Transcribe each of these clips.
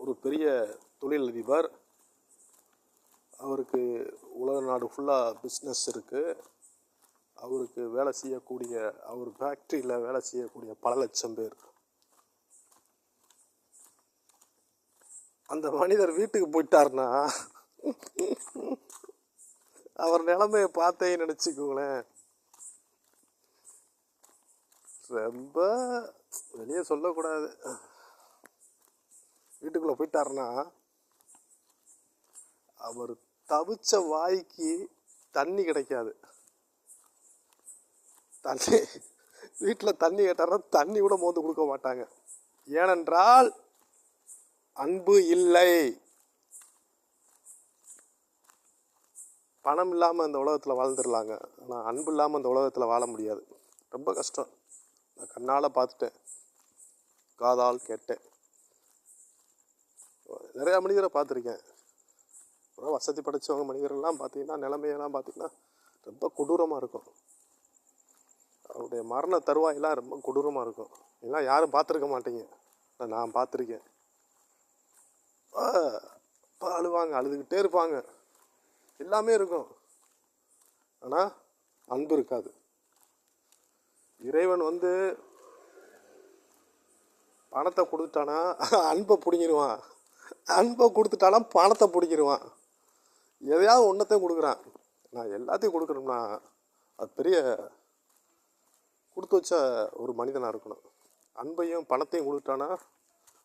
ஒரு பெரிய தொழிலதிபர். அவருக்கு உலக நாடு ஃபுல்லாக பிஸ்னஸ் இருக்குது. அவருக்கு வேலை செய்யக்கூடிய, அவர் ஃபேக்ட்ரியில் வேலை செய்யக்கூடிய பல லட்சம் பேர். அந்த மனிதர் வீட்டுக்கு போயிட்டார்னா அவர் நிலைமையை பார்த்தே நினச்சிக்கோங்களேன். ரொம்ப வெளியே சொல்லக்கூடாது. வீட்டுக்குள்ளே போயிட்டாருன்னா அவர் தவிச்ச வாய்க்கு தண்ணி கிடைக்காது. தண்ணி வீட்டில் தண்ணி கேட்டார்னா தண்ணி கூட மோந்து கொடுக்க மாட்டாங்க. ஏனென்றால் அன்பு இல்லை. பணம் இல்லாமல் அந்த உலகத்தில் வாழ்ந்துடலாங்க, ஆனால் அன்பு இல்லாமல் அந்த உலகத்தில் வாழ முடியாது. ரொம்ப கஷ்டம். நான் கண்ணால் பார்த்துட்டேன், காதால் கேட்டேன். நிறையா மனிதரை பார்த்துருக்கேன். வசதி படைத்தவங்க மனிதர்கள்லாம் பார்த்தீங்கன்னா, நிலைமையெல்லாம் பார்த்தீங்கன்னா ரொம்ப கொடூரமாக இருக்கும். அவருடைய மரண தருவாயெல்லாம் ரொம்ப கொடூரமாக இருக்கும். இதெல்லாம் யாரும் பார்த்துருக்க மாட்டீங்க, நான் பார்த்துருக்கேன். அழுவாங்க, அழுதுகிட்டே இருப்பாங்க, எல்லாமே இருக்கும், ஆனால் அன்பு இருக்காது. இறைவன் பணத்தை கொடுத்துட்டானா அன்பை பிடிங்கிடுவான், அன்பை கொடுத்துட்டானா பணத்தை பிடிங்கிடுவான். எதையாவது ஒன்றத்தையும் கொடுக்குறான். நான் எல்லாத்தையும் கொடுக்கணும்னா அது பெரிய கொடுத்து வச்ச ஒரு மனிதனாக இருக்கணும். அன்பையும் பணத்தையும் கொடுத்துட்டானா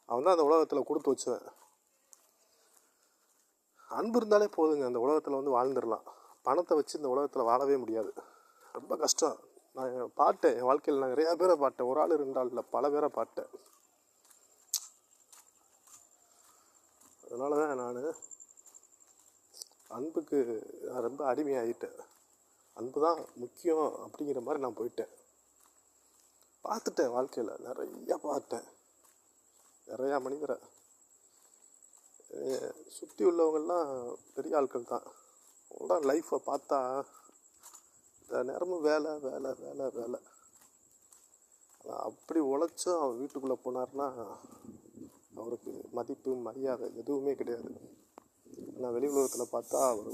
அவன் தான் அந்த உலகத்தில் கொடுத்து வச்சவன். அன்பு இருந்தாலே போதுங்க, அந்த உலகத்தில் வாழ்ந்துடலாம். பணத்தை வச்சு இந்த உலகத்தில் வாழவே முடியாது. ரொம்ப கஷ்டம். நான் பார்த்தேன், என் வாழ்க்கையில் நான் நிறையா பேரை பார்த்தேன். ஒரு ஆள் 2 ஆள் இல்லை, பல பேரை பார்த்தேன். அதனால தான் நான் அன்புக்கு ரொம்ப அடிமையாகிட்டேன். அன்பு தான் முக்கியம் அப்படிங்கிற மாதிரி நான் போயிட்டேன். பார்த்துட்டேன், வாழ்க்கையில் நிறையா பார்த்தேன். நிறையா மனிதரை சுற்றி உள்ளவங்கள்லாம் பெரிய ஆட்கள் தான். அவங்களாம் லைஃப்பை பார்த்தா இந்த நேரமும் வேலை வேலை வேலை வேலை. அப்படி உழைச்சும் அவர் வீட்டுக்குள்ளே போனார்னா அவருக்கு மதிப்பு மரியாதை எதுவுமே கிடையாது. ஆனால் வெளி உலகத்தில் பார்த்தா அவர்